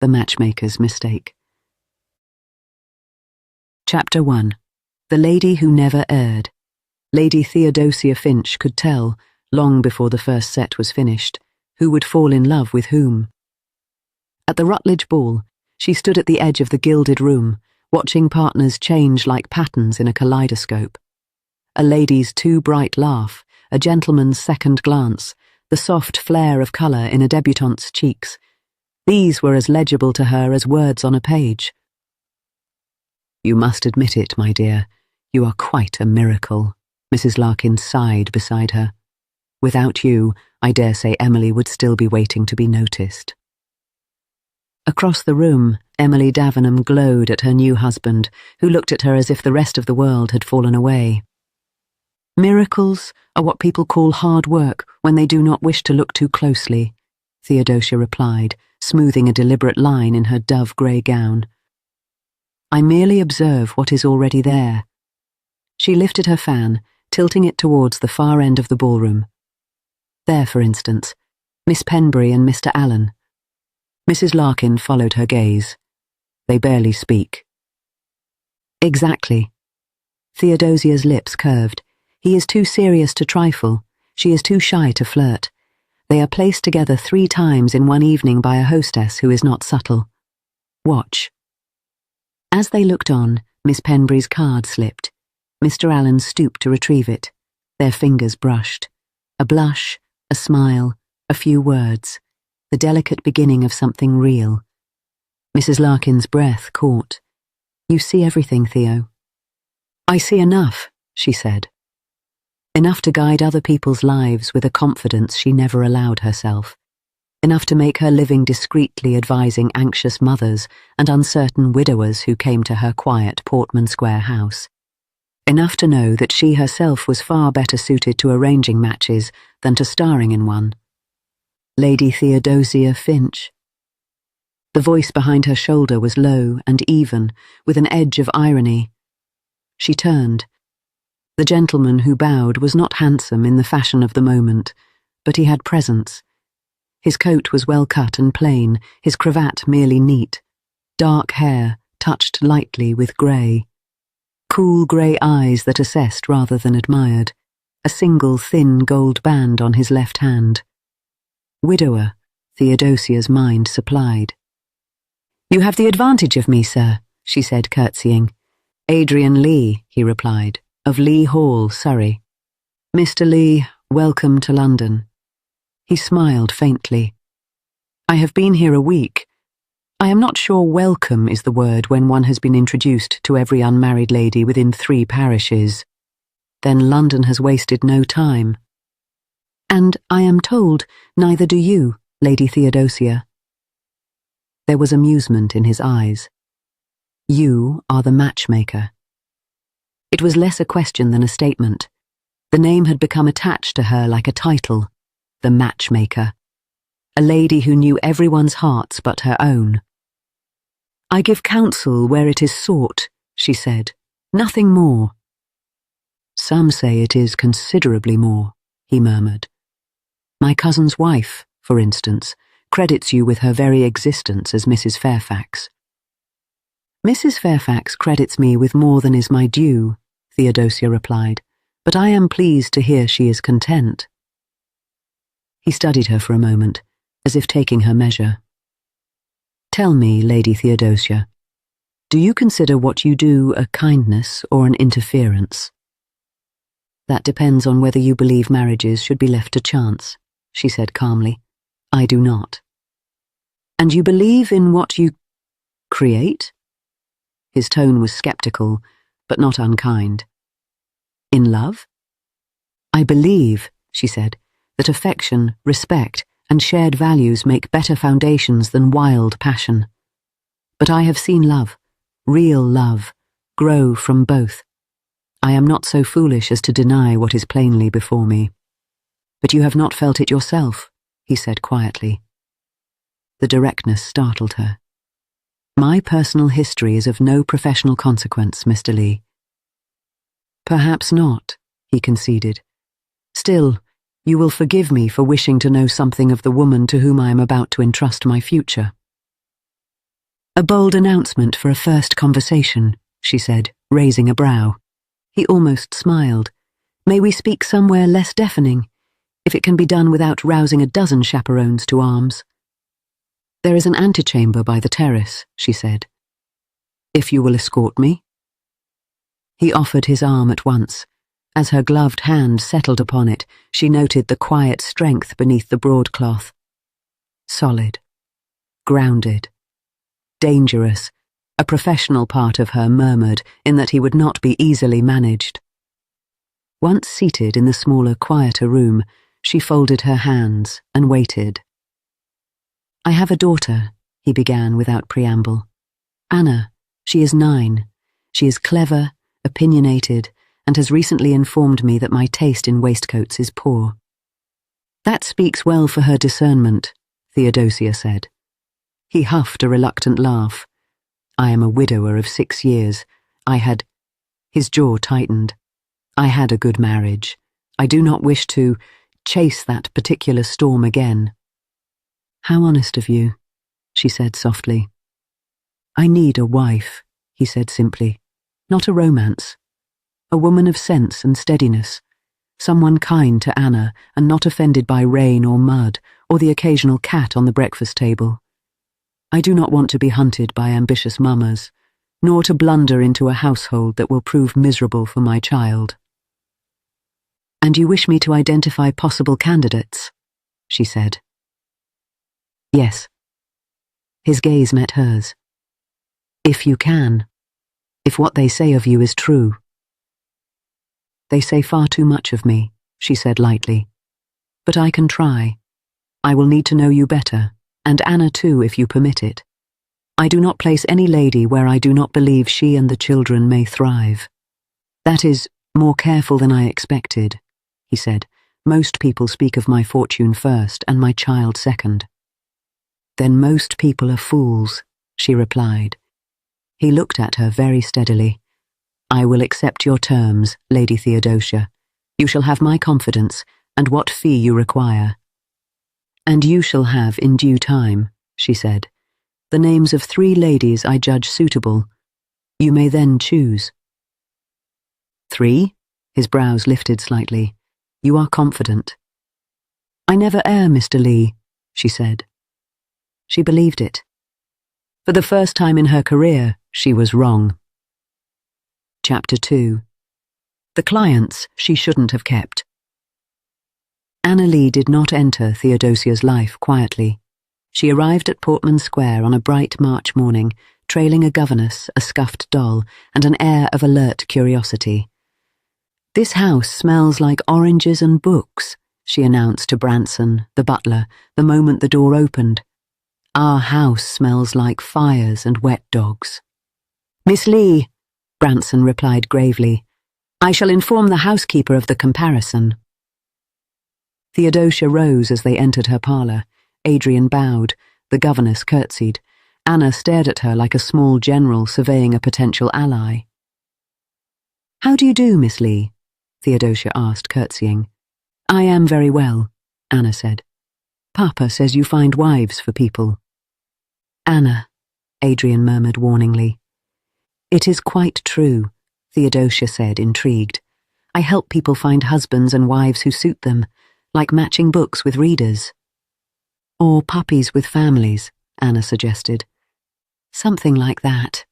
The Matchmaker's Mistake. Chapter 1. The Lady Who Never Erred. Lady Theodosia Finch could tell, long before the first set was finished, who would fall in love with whom. At the Rutledge ball, she stood at the edge of the gilded room, watching partners change like patterns in a kaleidoscope. A lady's too bright laugh, a gentleman's second glance, the soft flare of colour in a debutante's cheeks. These were as legible to her as words on a page. "You must admit it, my dear. You are quite a miracle," Mrs. Larkin sighed beside her. "Without you, I dare say Emily would still be waiting to be noticed." Across the room, Emily Davenham glowed at her new husband, who looked at her as if the rest of the world had fallen away. "Miracles are what people call hard work when they do not wish to look too closely," Theodosia replied, smoothing a deliberate line in her dove-grey gown. "I merely observe what is already there." She lifted her fan, tilting it towards the far end of the ballroom. "There, for instance, Miss Penbury and Mr. Allen." Mrs. Larkin followed her gaze. "They barely speak." "Exactly." Theodosia's lips curved. "He is too serious to trifle. She is too shy to flirt. They are placed together 3 times in one evening by a hostess who is not subtle. Watch." As they looked on, Miss Penbury's card slipped. Mr. Allen stooped to retrieve it. Their fingers brushed. A blush, a smile, a few words. The delicate beginning of something real. Mrs. Larkin's breath caught. "You see everything, Theo." "I see enough," she said. Enough to guide other people's lives with a confidence she never allowed herself. Enough to make her living discreetly advising anxious mothers and uncertain widowers who came to her quiet Portman Square house. Enough to know that she herself was far better suited to arranging matches than to starring in one. Lady Theodosia Finch. The voice behind her shoulder was low and even, with an edge of irony. She turned. The gentleman who bowed was not handsome in the fashion of the moment, but he had presence. His coat was well cut and plain, his cravat merely neat. Dark hair, touched lightly with grey. Cool grey eyes that assessed rather than admired. A single thin gold band on his left hand. Widower, Theodosia's mind supplied. "You have the advantage of me, sir," she said, curtsying. "Adrian Lee," he replied, "of Lee Hall, Surrey." "Mr. Lee, welcome to London." He smiled faintly. "I have been here a week. I am not sure welcome is the word when one has been introduced to every unmarried lady within 3 parishes. Then London has wasted no time. And I am told neither do you, Lady Theodosia." There was amusement in his eyes. "You are the matchmaker." It was less a question than a statement. The name had become attached to her like a title. The matchmaker. A lady who knew everyone's hearts but her own. "I give counsel where it is sought," she said. "Nothing more." "Some say it is considerably more," he murmured. "My cousin's wife, for instance, credits you with her very existence as Mrs. Fairfax." "Mrs. Fairfax credits me with more than is my due," Theodosia replied, "but I am pleased to hear she is content." He studied her for a moment, as if taking her measure. "Tell me, Lady Theodosia, do you consider what you do a kindness or an interference?" "That depends on whether you believe marriages should be left to chance," she said calmly. "I do not." "And you believe in what you create?" His tone was sceptical, but not unkind. "In love?" "I believe," she said, "that affection, respect, and shared values make better foundations than wild passion. But I have seen love, real love, grow from both. I am not so foolish as to deny what is plainly before me." "But you have not felt it yourself," he said quietly. The directness startled her. "My personal history is of no professional consequence, Mr. Lee." "Perhaps not," he conceded. "Still, you will forgive me for wishing to know something of the woman to whom I am about to entrust my future." A bold announcement for a first conversation, she said, raising a brow. He almost smiled. May we speak somewhere less deafening, if it can be done without rousing a dozen chaperones to arms? There is an antechamber by the terrace, she said. If you will escort me? He offered his arm at once. As her gloved hand settled upon it, she noted the quiet strength beneath the broadcloth. Solid. Grounded. Dangerous. A professional part of her murmured in that he would not be easily managed. Once seated in the smaller, quieter room, she folded her hands and waited. I have a daughter, he began without preamble. Anna. She is 9. She is clever, opinionated, and has recently informed me that my taste in waistcoats is poor. That speaks well for her discernment, Theodosia said. He huffed a reluctant laugh. I am a widower of 6 years. His jaw tightened. I had a good marriage. I do not wish to chase that particular storm again. How honest of you, she said softly. I need a wife, he said simply. Not a romance. A woman of sense and steadiness. Someone kind to Anna and not offended by rain or mud or the occasional cat on the breakfast table. I do not want to be hunted by ambitious mammas, nor to blunder into a household that will prove miserable for my child. And you wish me to identify possible candidates, she said. Yes. His gaze met hers. If you can. If what they say of you is true. They say far too much of me, she said lightly. But I can try. I will need to know you better, and Anna too, if you permit it. I do not place any lady where I do not believe she and the children may thrive. That is more careful than I expected, he said. Most people speak of my fortune first and my child second. Then most people are fools, she replied. He looked at her very steadily. I will accept your terms, Lady Theodosia. You shall have my confidence, and what fee you require. And you shall have in due time, she said, the names of 3 ladies I judge suitable. You may then choose. 3? His brows lifted slightly. You are confident. I never err, Mr. Lee, she said. She believed it. For the first time in her career, she was wrong. Chapter 2. The clients she shouldn't have kept. Anna Lee did not enter Theodosia's life quietly. She arrived at Portman Square on a bright March morning, trailing a governess, a scuffed doll, and an air of alert curiosity. This house smells like oranges and books, she announced to Branson, the butler, the moment the door opened. Our house smells like fires and wet dogs. Miss Lee, Branson replied gravely, I shall inform the housekeeper of the comparison. Theodosia rose as they entered her parlour. Adrian bowed. The governess curtsied. Anna stared at her like a small general surveying a potential ally. How do you do, Miss Lee? Theodosia asked, curtsying. I am very well, Anna said. Papa says you find wives for people. Anna, Adrian murmured warningly. It is quite true, Theodosia said, intrigued. I help people find husbands and wives who suit them, like matching books with readers. Or puppies with families, Anna suggested. Something like that,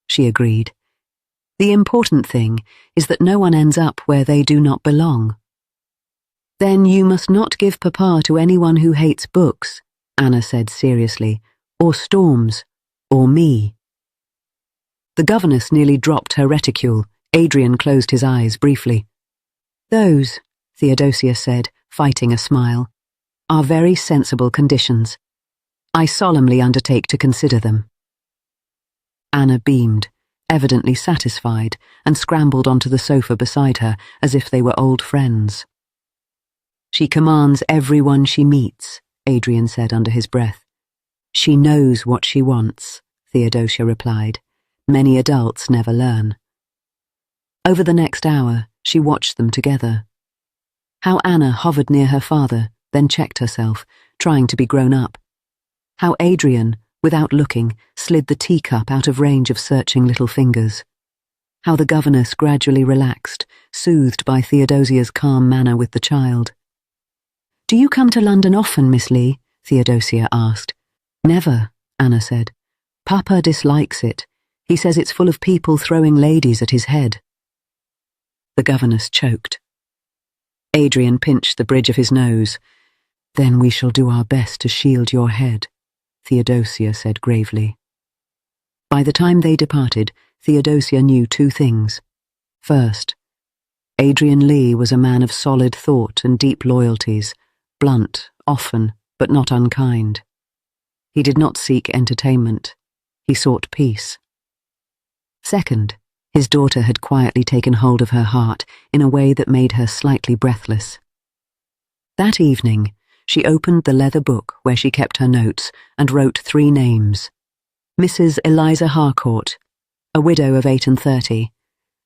she agreed. The important thing is that no one ends up where they do not belong. Then you must not give papa to anyone who hates books, Anna said seriously, or storms, or me. The governess nearly dropped her reticule. Adrian closed his eyes briefly. Those, Theodosia said, fighting a smile, are very sensible conditions. I solemnly undertake to consider them. Anna beamed, evidently satisfied, and scrambled onto the sofa beside her as if they were old friends. She commands everyone she meets, Adrian said under his breath. She knows what she wants, Theodosia replied. Many adults never learn. Over the next hour, she watched them together. How Anna hovered near her father, then checked herself, trying to be grown up. How Adrian, without looking, slid the teacup out of range of searching little fingers. How the governess gradually relaxed, soothed by Theodosia's calm manner with the child. "Do you come to London often, Miss Lee?" Theodosia asked. "Never," Anna said. "Papa dislikes it. He says it's full of people throwing ladies at his head." The governess choked. Adrian pinched the bridge of his nose. "Then we shall do our best to shield your head," Theodosia said gravely. By the time they departed, Theodosia knew two things. First, Adrian Lee was a man of solid thought and deep loyalties, blunt, often, but not unkind. He did not seek entertainment. He sought peace. Second, his daughter had quietly taken hold of her heart in a way that made her slightly breathless. That evening, she opened the leather book where she kept her notes and wrote 3 names. Mrs. Eliza Harcourt, a widow of 38,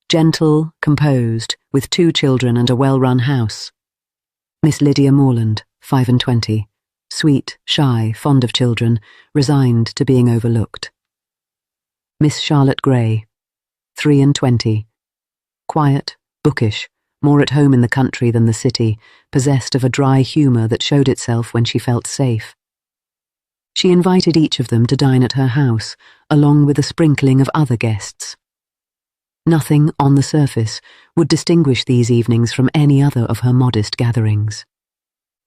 gentle, composed, with 2 children and a well-run house. Miss Lydia Morland, 25, sweet, shy, fond of children, resigned to being overlooked. Miss Charlotte Gray, 23, quiet, bookish, more at home in the country than the city, possessed of a dry humour that showed itself when she felt safe. She invited each of them to dine at her house, along with a sprinkling of other guests. Nothing, on the surface, would distinguish these evenings from any other of her modest gatherings.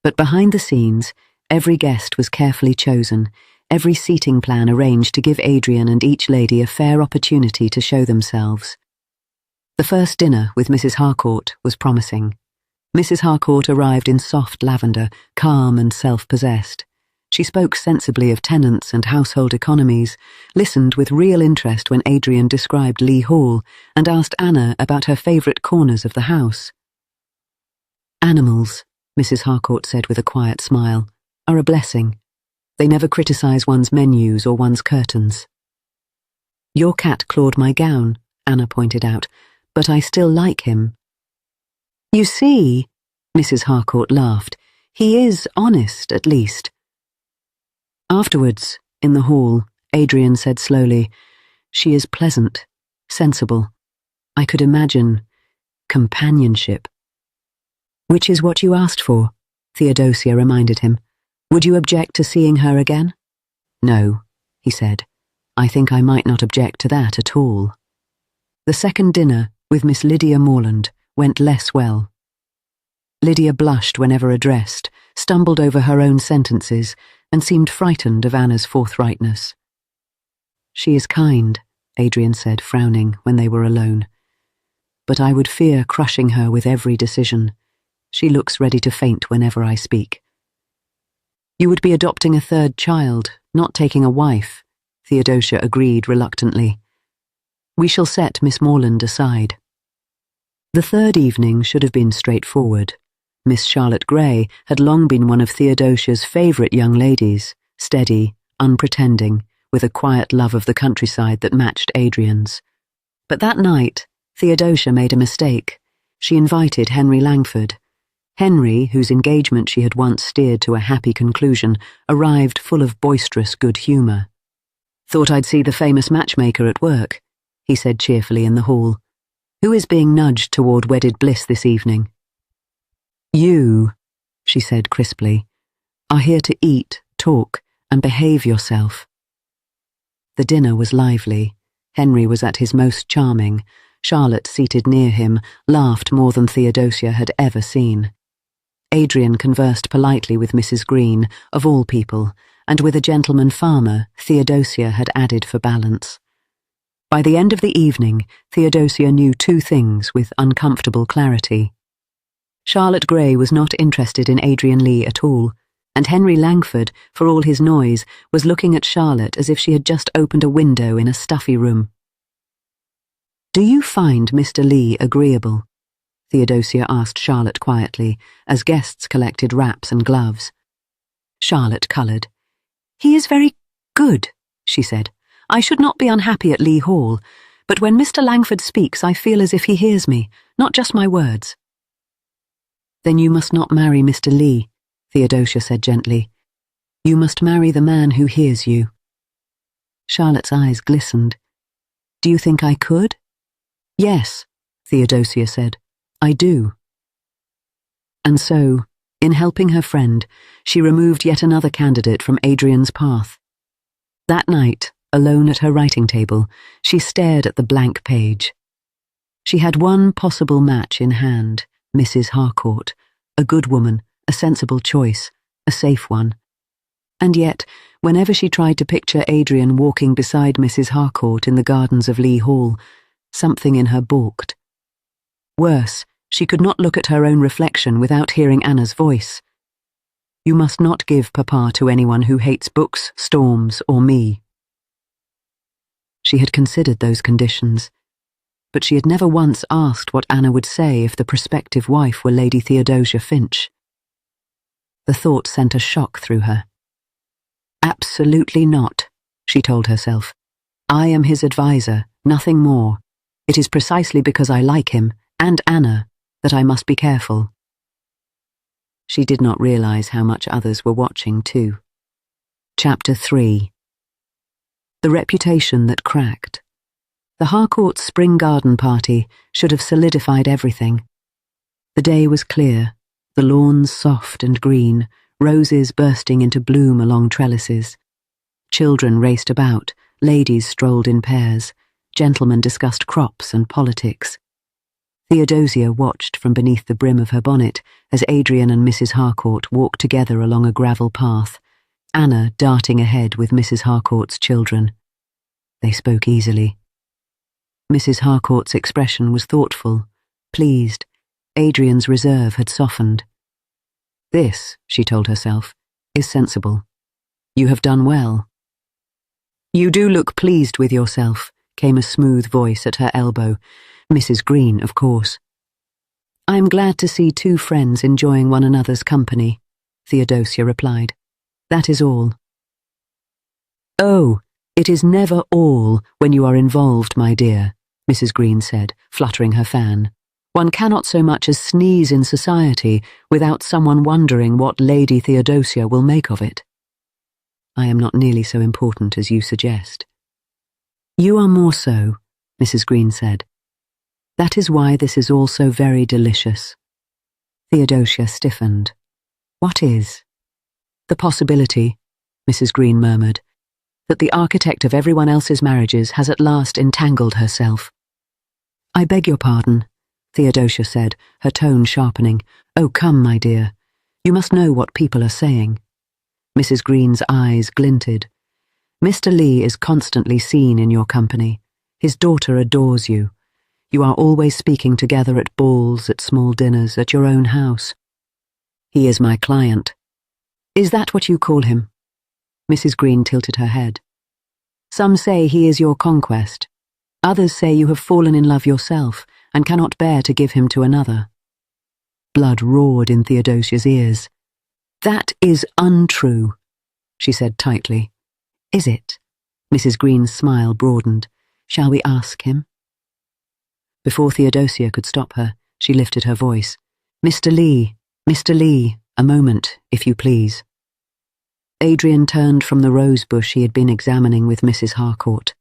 But behind the scenes, every guest was carefully chosen, every seating plan arranged to give Adrian and each lady a fair opportunity to show themselves. The first dinner with Mrs. Harcourt was promising. Mrs. Harcourt arrived in soft lavender, calm and self-possessed. She spoke sensibly of tenants and household economies, listened with real interest when Adrian described Lee Hall, and asked Anna about her favourite corners of the house. "Animals," Mrs. Harcourt said with a quiet smile, "are a blessing. They never criticise one's menus or one's curtains." "Your cat clawed my gown," Anna pointed out, "but I still like him." "You see," Mrs. Harcourt laughed, "he is honest, at least." Afterwards, in the hall, Adrian said slowly, "She is pleasant, sensible. I could imagine companionship." "Which is what you asked for," Theodosia reminded him. "Would you object to seeing her again?" "No," he said. "I think I might not object to that at all." The second dinner, with Miss Lydia Morland, went less well. Lydia blushed whenever addressed, stumbled over her own sentences, and seemed frightened of Anna's forthrightness. "She is kind," Adrian said, frowning, when they were alone. "But I would fear crushing her with every decision. She looks ready to faint whenever I speak." "You would be adopting a 3rd child, not taking a wife," Theodosia agreed reluctantly. "We shall set Miss Morland aside." The third evening should have been straightforward. Miss Charlotte Gray had long been one of Theodosia's favourite young ladies, steady, unpretending, with a quiet love of the countryside that matched Adrian's. But that night, Theodosia made a mistake. She invited Henry Langford. Henry, whose engagement she had once steered to a happy conclusion, arrived full of boisterous good humour. "Thought I'd see the famous matchmaker at work," he said cheerfully in the hall. "Who is being nudged toward wedded bliss this evening?" "You," she said crisply, "are here to eat, talk, and behave yourself." The dinner was lively. Henry was at his most charming. Charlotte, seated near him, laughed more than Theodosia had ever seen. Adrian conversed politely with Mrs. Green, of all people, and with a gentleman farmer Theodosia had added for balance. By the end of the evening, Theodosia knew 2 things with uncomfortable clarity. Charlotte Gray was not interested in Adrian Lee at all, and Henry Langford, for all his noise, was looking at Charlotte as if she had just opened a window in a stuffy room. "Do you find Mr. Lee agreeable?" Theodosia asked Charlotte quietly, as guests collected wraps and gloves. Charlotte coloured. "He is very good," she said. "I should not be unhappy at Lee Hall, but when Mr. Langford speaks I feel as if he hears me, not just my words." "Then you must not marry Mr. Lee," Theodosia said gently. "You must marry the man who hears you." Charlotte's eyes glistened. "Do you think I could?" "Yes," Theodosia said. "I do." And so, in helping her friend, she removed yet another candidate from Adrian's path. That night, alone at her writing table, she stared at the blank page. She had one possible match in hand, Mrs. Harcourt, a good woman, a sensible choice, a safe one. And yet, whenever she tried to picture Adrian walking beside Mrs. Harcourt in the gardens of Lee Hall, something in her balked. Worse, she could not look at her own reflection without hearing Anna's voice. "You must not give Papa to anyone who hates books, storms, or me." She had considered those conditions, but she had never once asked what Anna would say if the prospective wife were Lady Theodosia Finch. The thought sent a shock through her. "Absolutely not," she told herself. "I am his advisor, nothing more. It is precisely because I like him, and Anna, that I must be careful." She did not realize how much others were watching too. Chapter 3. The reputation that cracked. The Harcourt's spring garden party should have solidified everything. The day was clear, the lawns soft and green, roses bursting into bloom along trellises. Children raced about, ladies strolled in pairs, gentlemen discussed crops and politics. Theodosia watched from beneath the brim of her bonnet as Adrian and Mrs. Harcourt walked together along a gravel path, Anna darting ahead with Mrs. Harcourt's children. They spoke easily. Mrs. Harcourt's expression was thoughtful, pleased. Adrian's reserve had softened. "This," she told herself, "is sensible. You have done well." "You do look pleased with yourself," came a smooth voice at her elbow. Mrs. Green, of course. "I am glad to see two friends enjoying one another's company," Theodosia replied. "That is all." "Oh, it is never all when you are involved, my dear," Mrs. Green said, fluttering her fan. "One cannot so much as sneeze in society without someone wondering what Lady Theodosia will make of it." "I am not nearly so important as you suggest." "You are more so," Mrs. Green said. "That is why this is all so very delicious." Theodosia stiffened. "What is?" "The possibility," Mrs. Green murmured, "that the architect of everyone else's marriages has at last entangled herself." "I beg your pardon," Theodosia said, her tone sharpening. "Oh, come, my dear. You must know what people are saying." Mrs. Green's eyes glinted. "Mr. Lee is constantly seen in your company. His daughter adores you. You are always speaking together at balls, at small dinners, at your own house. He is my client." "Is that what you call him?" Mrs. Green tilted her head. "Some say he is your conquest. Others say you have fallen in love yourself and cannot bear to give him to another." Blood roared in Theodosia's ears. "That is untrue," she said tightly. "Is it?" Mrs. Green's smile broadened. "Shall we ask him?" Before Theodosia could stop her, she lifted her voice. Mr. Lee, a moment, if you please." Adrian turned from the rose bush he had been examining with Mrs. Harcourt.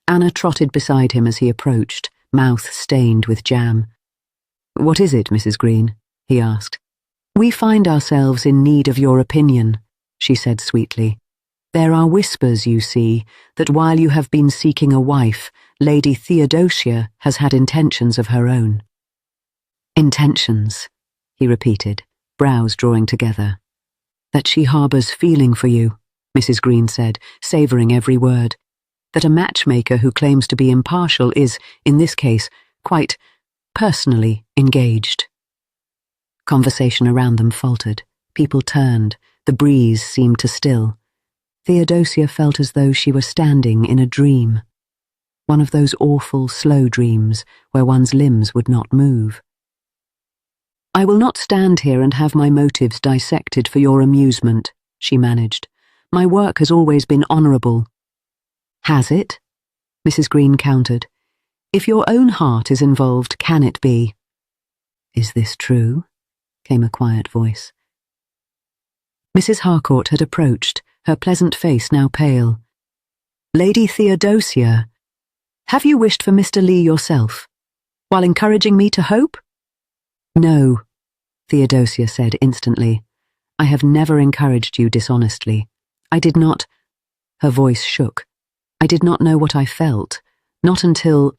Anna trotted beside him as he approached, mouth stained with jam. "What is it, Mrs. Green?" he asked. "We find ourselves in need of your opinion," she said sweetly. "There are whispers, you see, that while you have been seeking a wife, Lady Theodosia has had intentions of her own." "Intentions," he repeated, brows drawing together. "That she harbours feeling for you," Mrs. Green said, savouring every word. "That a matchmaker who claims to be impartial is, in this case, quite personally engaged." Conversation around them faltered. People turned. The breeze seemed to still. Theodosia felt as though she were standing in a dream. One of those awful, slow dreams where one's limbs would not move. "I will not stand here and have my motives dissected for your amusement," she managed. "My work has always been honourable." "Has it?" Mrs. Green countered. "If your own heart is involved, can it be?" "Is this true?" came a quiet voice. Mrs. Harcourt had approached, her pleasant face now pale. Lady Theodosia, have you wished for Mr. Lee yourself, while encouraging me to hope? No, Theodosia said instantly. I have never encouraged you dishonestly. I did not. Her voice shook. I did not know what I felt, not until...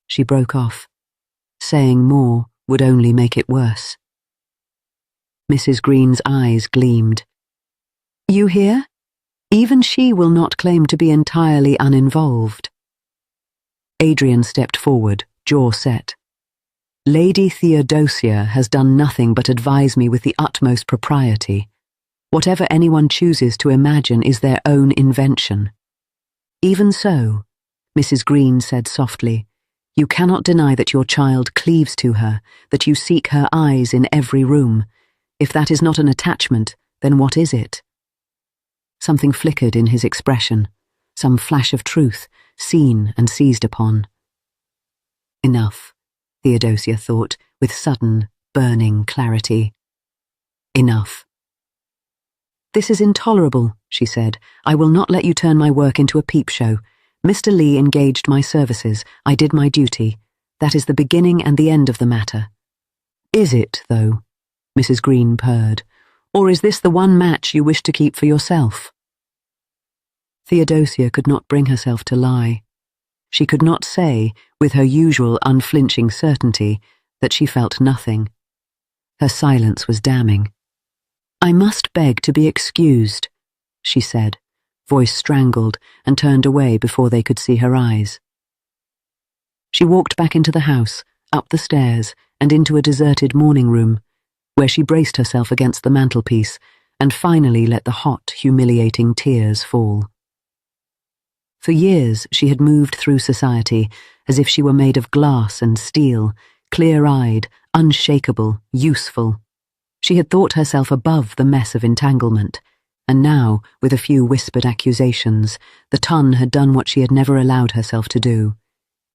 She broke off. Saying more would only make it worse. Mrs. Green's eyes gleamed. You hear? Even she will not claim to be entirely uninvolved. Adrian stepped forward, jaw set. Lady Theodosia has done nothing but advise me with the utmost propriety. Whatever anyone chooses to imagine is their own invention. Even so, Mrs. Green said softly, you cannot deny that your child cleaves to her, that you seek her eyes in every room. If that is not an attachment, then what is it? Something flickered in his expression, some flash of truth, seen and seized upon. Enough, Theodosia thought, with sudden, burning clarity. Enough. This is intolerable, she said. I will not let you turn my work into a peep show. Mr. Lee engaged my services. I did my duty. That is the beginning and the end of the matter. Is it, though? Mrs. Green purred. Or is this the one match you wish to keep for yourself? Theodosia could not bring herself to lie. She could not say, with her usual unflinching certainty, that she felt nothing. Her silence was damning. I must beg to be excused, she said, voice strangled, and turned away before they could see her eyes. She walked back into the house, up the stairs, and into a deserted morning room, where she braced herself against the mantelpiece and finally let the hot, humiliating tears fall. For years she had moved through society as if she were made of glass and steel, clear-eyed, unshakable, useful. She had thought herself above the mess of entanglement, and now, with a few whispered accusations, the ton had done what she had never allowed herself to do.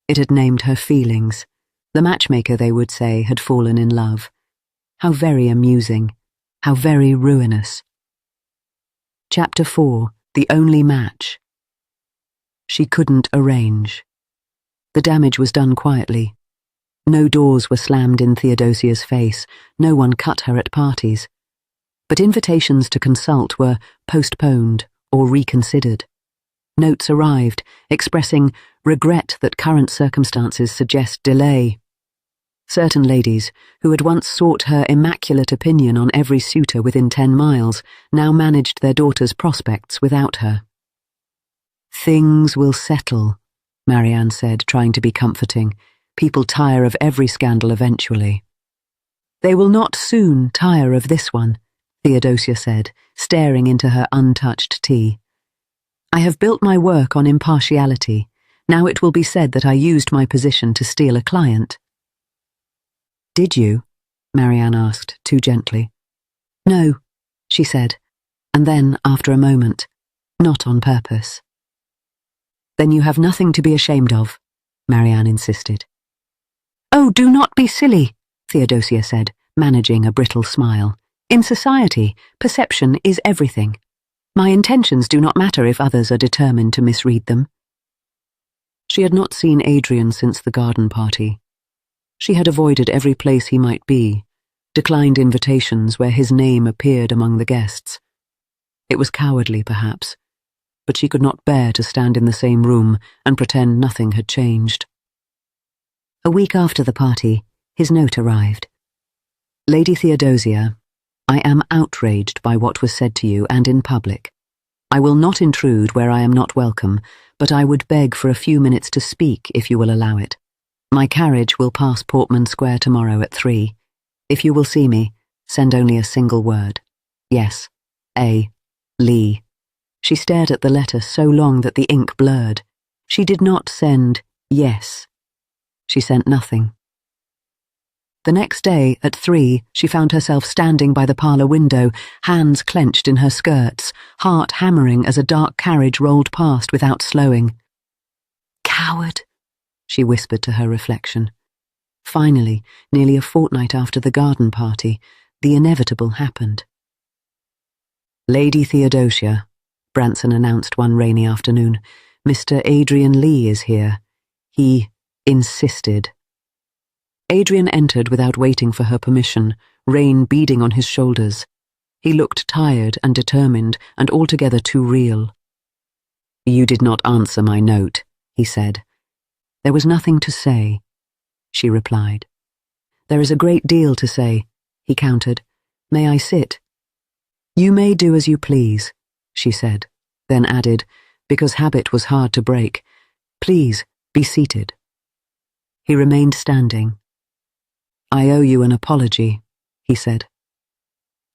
It had named her feelings. The matchmaker, they would say, had fallen in love. How very amusing. How very ruinous. Chapter 4. The Only Match. She couldn't arrange. The damage was done quietly. No doors were slammed in Theodosia's face, no one cut her at parties. But invitations to consult were postponed or reconsidered. Notes arrived, expressing regret that current circumstances suggest delay. Certain ladies, who had once sought her immaculate opinion on every suitor within 10 miles, now managed their daughters' prospects without her. Things will settle, Marianne said, trying to be comforting. People tire of every scandal eventually. They will not soon tire of this one, Theodosia said, staring into her untouched tea. I have built my work on impartiality. Now it will be said that I used my position to steal a client. Did you? Marianne asked, too gently. No, she said, and then, after a moment, not on purpose. Then you have nothing to be ashamed of, Marianne insisted. Oh, do not be silly, Theodosia said, managing a brittle smile. In society, perception is everything. My intentions do not matter if others are determined to misread them. She had not seen Adrian since the garden party. She had avoided every place he might be, declined invitations where his name appeared among the guests. It was cowardly, perhaps, but she could not bear to stand in the same room and pretend nothing had changed. A week after the party, his note arrived. Lady Theodosia, I am outraged by what was said to you and in public. I will not intrude where I am not welcome, but I would beg for a few minutes to speak if you will allow it. My carriage will pass Portman Square tomorrow at 3. If you will see me, send only a single word. Yes, A. Lee. She stared at the letter so long that the ink blurred. She did not send yes. She sent nothing. The next day, at 3, she found herself standing by the parlour window, hands clenched in her skirts, heart hammering as a dark carriage rolled past without slowing. Coward, she whispered to her reflection. Finally, nearly a fortnight after the garden party, the inevitable happened. Lady Theodosia, Branson announced one rainy afternoon. "Mr. Adrian Lee is here. He insisted." Adrian entered without waiting for her permission, rain beading on his shoulders. He looked tired and determined and altogether too real. "You did not answer my note," he said. "There was nothing to say," she replied. "There is a great deal to say," he countered. "May I sit?" "You may do as you please," she said, then added, because habit was hard to break, "Please, be seated." He remained standing. "I owe you an apology," he said.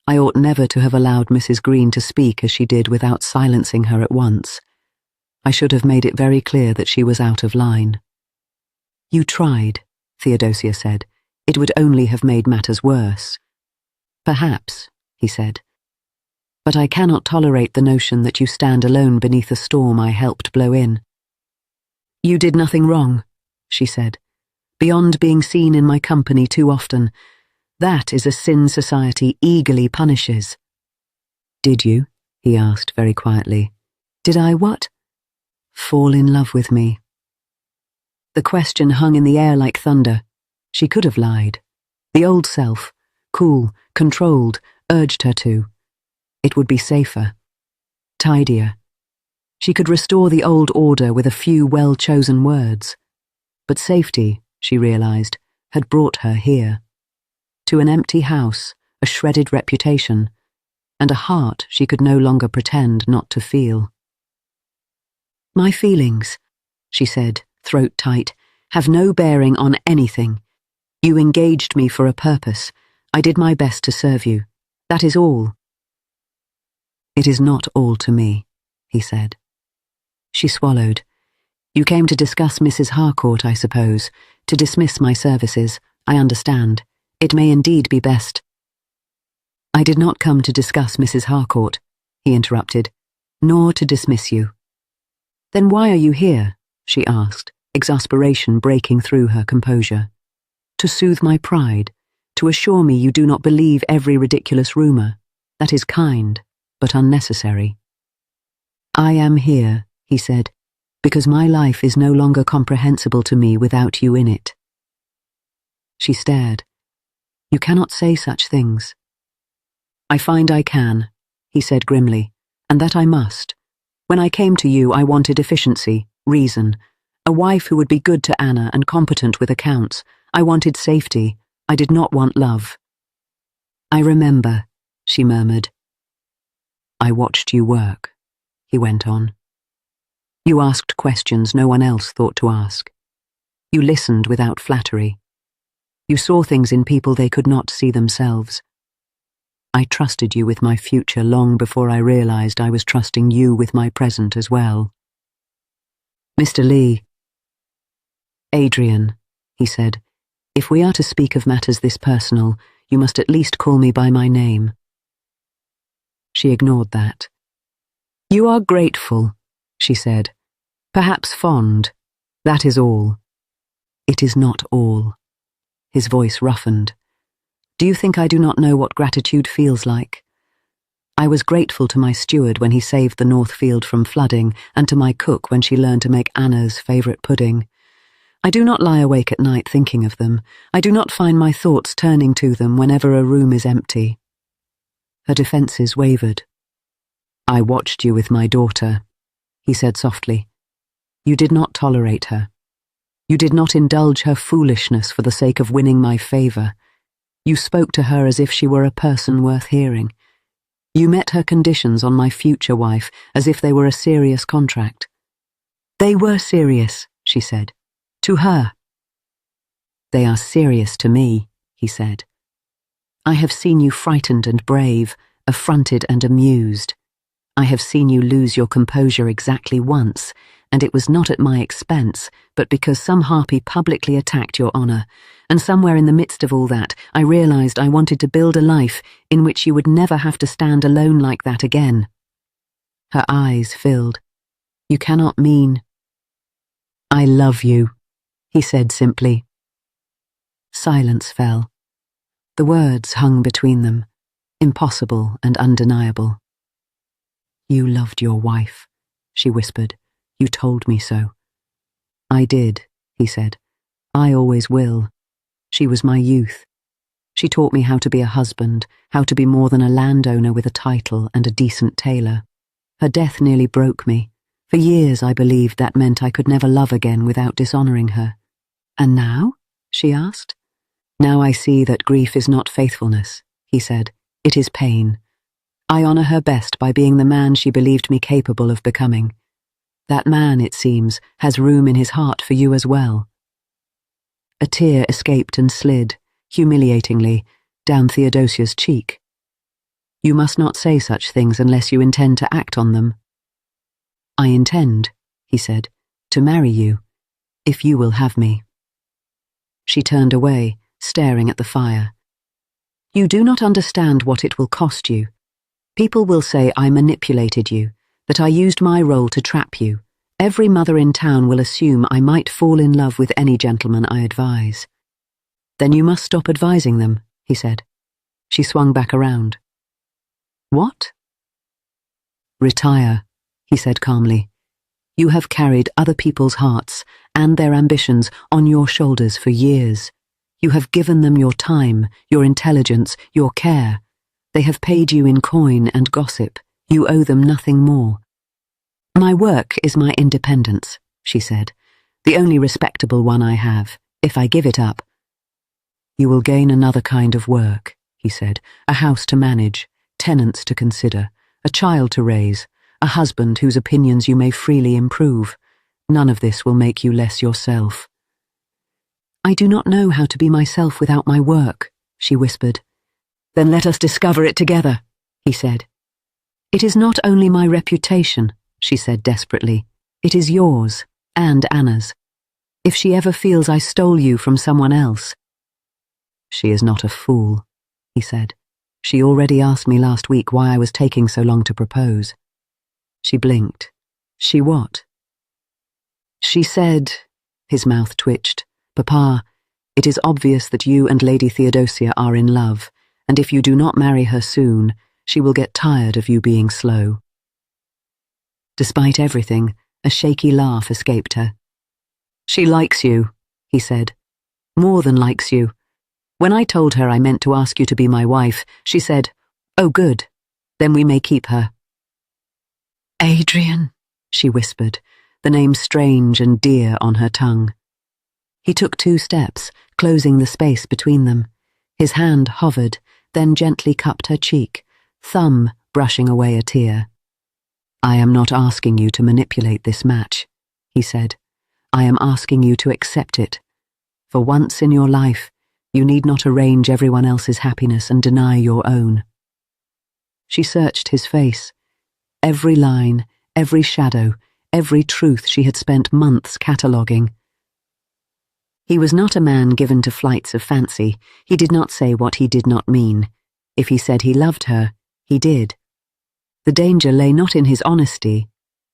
"I ought never to have allowed Mrs. Green to speak as she did without silencing her at once. I should have made it very clear that she was out of line." "You tried," Theodosia said. "It would only have made matters worse." "Perhaps," he said. "But I cannot tolerate the notion that you stand alone beneath a storm I helped blow in." "You did nothing wrong," she said, "beyond being seen in my company too often. That is a sin society eagerly punishes." "Did you?" he asked very quietly. "Did I what?" "Fall in love with me." The question hung in the air like thunder. She could have lied. The old self, cool, controlled, urged her to. It would be safer, tidier. She could restore the old order with a few well-chosen words. But safety, she realized, had brought her here. To an empty house, a shredded reputation, and a heart she could no longer pretend not to feel. "My feelings," she said, throat tight, "have no bearing on anything. You engaged me for a purpose. I did my best to serve you. That is all." "It is not all to me," he said. She swallowed. "You came to discuss Mrs. Harcourt, I suppose, to dismiss my services. I understand. It may indeed be best." "I did not come to discuss Mrs. Harcourt," he interrupted, "nor to dismiss you." "Then why are you here?" she asked, exasperation breaking through her composure. "To soothe my pride, to assure me you do not believe every ridiculous rumor. That is kind, but unnecessary." "I am here," he said, "because my life is no longer comprehensible to me without you in it." She stared. "You cannot say such things." "I find I can," he said grimly, "and that I must. When I came to you, I wanted efficiency, reason, a wife who would be good to Anna and competent with accounts. I wanted safety. I did not want love." "I remember," she murmured. "I watched you work," he went on. "You asked questions no one else thought to ask. You listened without flattery. You saw things in people they could not see themselves. I trusted you with my future long before I realized I was trusting you with my present as well." "Mr. Lee." "Adrian," he said, "if we are to speak of matters this personal, you must at least call me by my name." She ignored that. "You are grateful," she said. "Perhaps fond. That is all." "It is not all." His voice roughened. "Do you think I do not know what gratitude feels like? I was grateful to my steward when he saved the North Field from flooding, and to my cook when she learned to make Anna's favourite pudding. I do not lie awake at night thinking of them. I do not find my thoughts turning to them whenever a room is empty." Her defences wavered. "I watched you with my daughter," he said softly. "You did not tolerate her. You did not indulge her foolishness for the sake of winning my favour. You spoke to her as if she were a person worth hearing. You met her conditions on my future wife as if they were a serious contract." "They were serious," she said. "To her." "They are serious to me," he said. "I have seen you frightened and brave, affronted and amused. I have seen you lose your composure exactly once, and it was not at my expense, but because some harpy publicly attacked your honour, and somewhere in the midst of all that, I realized I wanted to build a life in which you would never have to stand alone like that again." Her eyes filled. "You cannot mean—" "I love you," he said simply. Silence fell. The words hung between them, impossible and undeniable. You loved your wife, she whispered. You told me so. I did, he said. I always will. She was my youth. She taught me how to be a husband, how to be more than a landowner with a title and a decent tailor. Her death nearly broke me. For years I believed that meant I could never love again without dishonoring her. And now? She asked. Now I see that grief is not faithfulness, he said. It is pain. I honor her best by being the man she believed me capable of becoming. That man, it seems, has room in his heart for you as well. A tear escaped and slid, humiliatingly, down Theodosia's cheek. You must not say such things unless you intend to act on them. I intend, he said, to marry you, if you will have me. She turned away, staring at the fire. You do not understand what it will cost you. People will say I manipulated you, that I used my role to trap you. Every mother in town will assume I might fall in love with any gentleman I advise. Then you must stop advising them, he said. She swung back around. What? Retire, he said calmly. You have carried other people's hearts and their ambitions on your shoulders for years. You have given them your time, your intelligence, your care. They have paid you in coin and gossip. You owe them nothing more. My work is my independence, she said, the only respectable one I have. If I give it up, you will gain another kind of work, he said, a house to manage, tenants to consider, a child to raise, a husband whose opinions you may freely improve. None of this will make you less yourself. I do not know how to be myself without my work, she whispered. Then let us discover it together, he said. It is not only my reputation, she said desperately. It is yours, and Anna's. If she ever feels I stole you from someone else. She is not a fool, he said. She already asked me last week why I was taking so long to propose. She blinked. She what? She said, his mouth twitched, Papa, it is obvious that you and Lady Theodosia are in love, and if you do not marry her soon, she will get tired of you being slow. Despite everything, a shaky laugh escaped her. She likes you, he said. More than likes you. When I told her I meant to ask you to be my wife, she said, Oh, good. Then we may keep her. Adrian, she whispered, the name strange and dear on her tongue. He took 2 steps, closing the space between them. His hand hovered, then gently cupped her cheek, thumb brushing away a tear. I am not asking you to manipulate this match, he said. I am asking you to accept it. For once in your life, you need not arrange everyone else's happiness and deny your own. She searched his face. Every line, every shadow, every truth she had spent months cataloguing. He was not a man given to flights of fancy. He did not say what he did not mean. If he said he loved her, he did. The danger lay not in his honesty,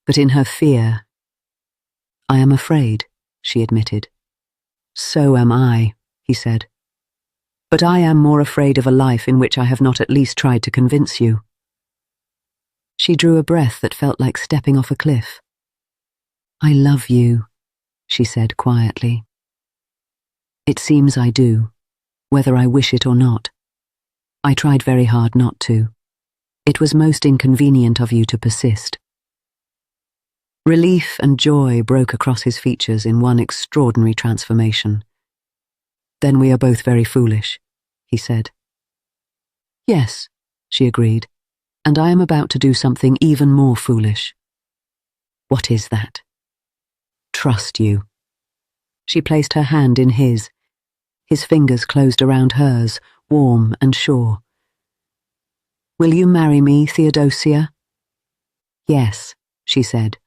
but in her fear. I am afraid, she admitted. So am I, he said. But I am more afraid of a life in which I have not at least tried to convince you. She drew a breath that felt like stepping off a cliff. I love you, she said quietly. It seems I do, whether I wish it or not. I tried very hard not to. It was most inconvenient of you to persist. Relief and joy broke across his features in one extraordinary transformation. Then we are both very foolish, he said. Yes, she agreed, and I am about to do something even more foolish. What is that? Trust you. She placed her hand in his. His fingers closed around hers, warm and sure. Will you marry me, Theodosia? Yes, she said,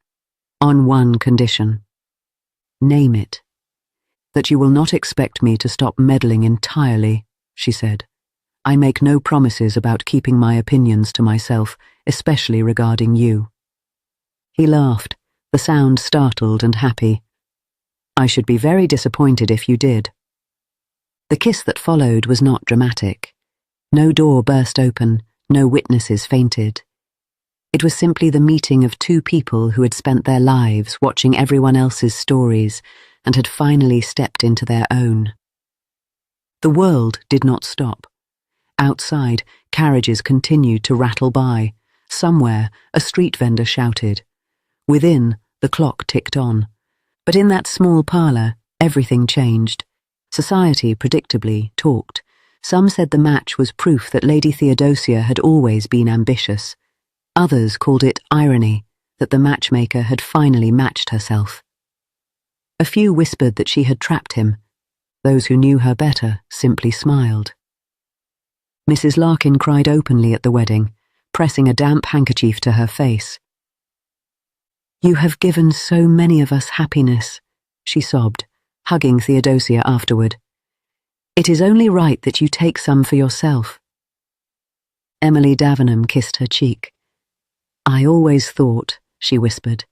on one condition. Name it. That you will not expect me to stop meddling entirely, she said. I make no promises about keeping my opinions to myself, especially regarding you. He laughed, the sound startled and happy. I should be very disappointed if you did. The kiss that followed was not dramatic. No door burst open, no witnesses fainted. It was simply the meeting of two people who had spent their lives watching everyone else's stories and had finally stepped into their own. The world did not stop. Outside, carriages continued to rattle by. Somewhere, a street vendor shouted. Within, the clock ticked on. But in that small parlour, everything changed. Society, predictably, talked. Some said the match was proof that Lady Theodosia had always been ambitious. Others called it irony, that the matchmaker had finally matched herself. A few whispered that she had trapped him. Those who knew her better simply smiled. Mrs. Larkin cried openly at the wedding, pressing a damp handkerchief to her face. "You have given so many of us happiness," she sobbed, hugging Theodosia afterward. "It is only right that you take some for yourself." Emily Davenham kissed her cheek. "I always thought," she whispered,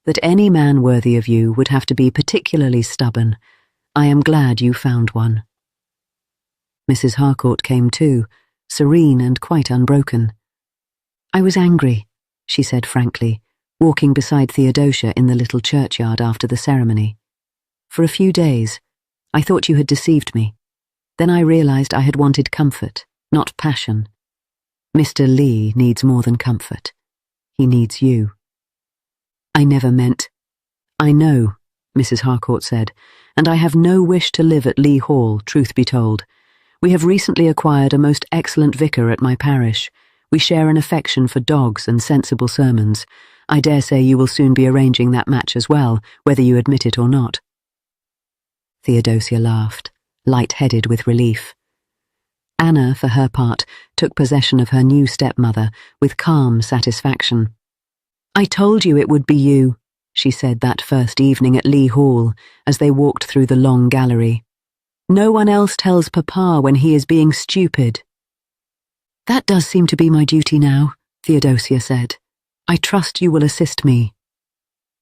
"that any man worthy of you would have to be particularly stubborn. I am glad you found one." Mrs. Harcourt came too, serene and quite unbroken. "I was angry," she said frankly, walking beside Theodosia in the little churchyard after the ceremony. "For a few days, I thought you had deceived me. Then I realized I had wanted comfort, not passion. Mr. Lee needs more than comfort. He needs you." "I never meant—" "I know," Mrs. Harcourt said, "and I have no wish to live at Lee Hall, truth be told. We have recently acquired a most excellent vicar at my parish. We share an affection for dogs and sensible sermons. I dare say you will soon be arranging that match as well, whether you admit it or not." Theodosia laughed, light-headed with relief. Anna, for her part, took possession of her new stepmother with calm satisfaction. "I told you it would be you," she said that first evening at Lee Hall as they walked through the long gallery. "No one else tells Papa when he is being stupid." "That does seem to be my duty now," Theodosia said. "I trust you will assist me."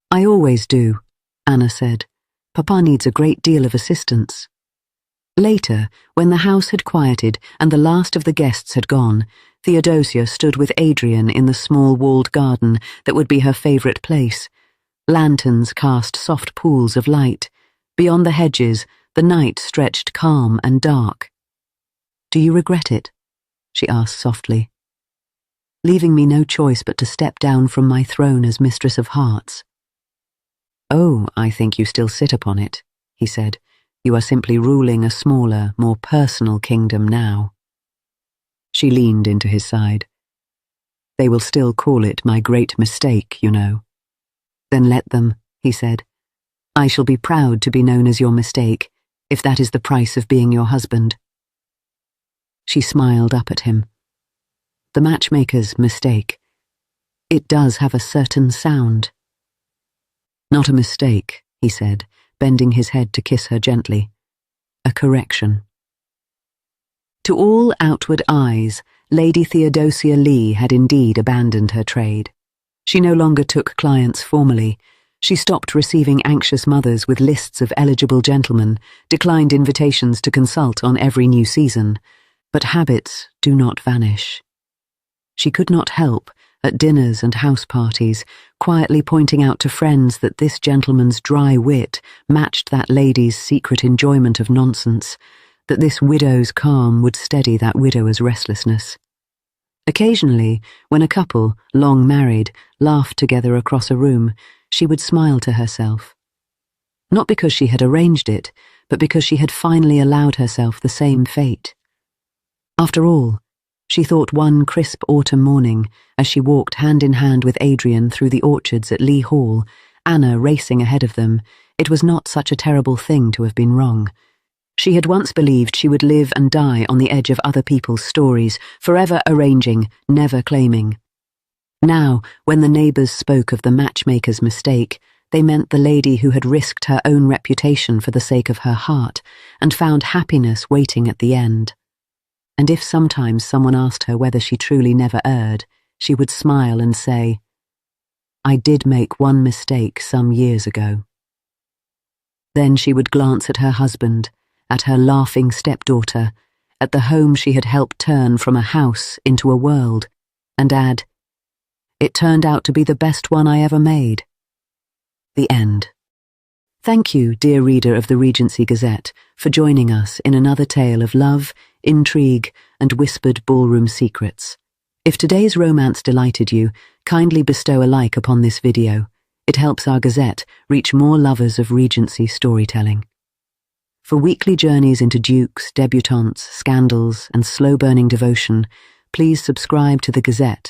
"I always do," Anna said. "Papa needs a great deal of assistance." Later, when the house had quieted and the last of the guests had gone, Theodosia stood with Adrian in the small walled garden that would be her favourite place. Lanterns cast soft pools of light. Beyond the hedges, the night stretched calm and dark. "Do you regret it?" she asked softly. "Leaving me no choice but to step down from my throne as Mistress of Hearts." "Oh, I think you still sit upon it," he said. "You are simply ruling a smaller, more personal kingdom now." She leaned into his side. "They will still call it my great mistake, you know." "Then let them," he said. "I shall be proud to be known as your mistake, if that is the price of being your husband." She smiled up at him. "The matchmaker's mistake. It does have a certain sound." "Not a mistake," he said, bending his head to kiss her gently. "A correction." To all outward eyes, Lady Theodosia Lee had indeed abandoned her trade. She no longer took clients formally. She stopped receiving anxious mothers with lists of eligible gentlemen, declined invitations to consult on every new season. But habits do not vanish. She could not help, at dinners and house parties, quietly pointing out to friends that this gentleman's dry wit matched that lady's secret enjoyment of nonsense, that this widow's calm would steady that widower's restlessness. Occasionally, when a couple, long married, laughed together across a room, she would smile to herself. Not because she had arranged it, but because she had finally allowed herself the same fate. After all, she thought one crisp autumn morning, as she walked hand in hand with Adrian through the orchards at Lee Hall, Anna racing ahead of them, it was not such a terrible thing to have been wrong. She had once believed she would live and die on the edge of other people's stories, forever arranging, never claiming. Now, when the neighbours spoke of the matchmaker's mistake, they meant the lady who had risked her own reputation for the sake of her heart, and found happiness waiting at the end. And if sometimes someone asked her whether she truly never erred, she would smile and say, "I did make one mistake some years ago." Then she would glance at her husband, at her laughing stepdaughter, at the home she had helped turn from a house into a world, and add, It turned out to be the best one I ever made. The end. Thank you, dear reader of the Regency Gazette, for joining us in another tale of love, intrigue, and whispered ballroom secrets. If today's romance delighted you, kindly bestow a like upon this video. It helps our Gazette reach more lovers of Regency storytelling. For weekly journeys into dukes, debutantes, scandals, and slow-burning devotion, please subscribe to the Gazette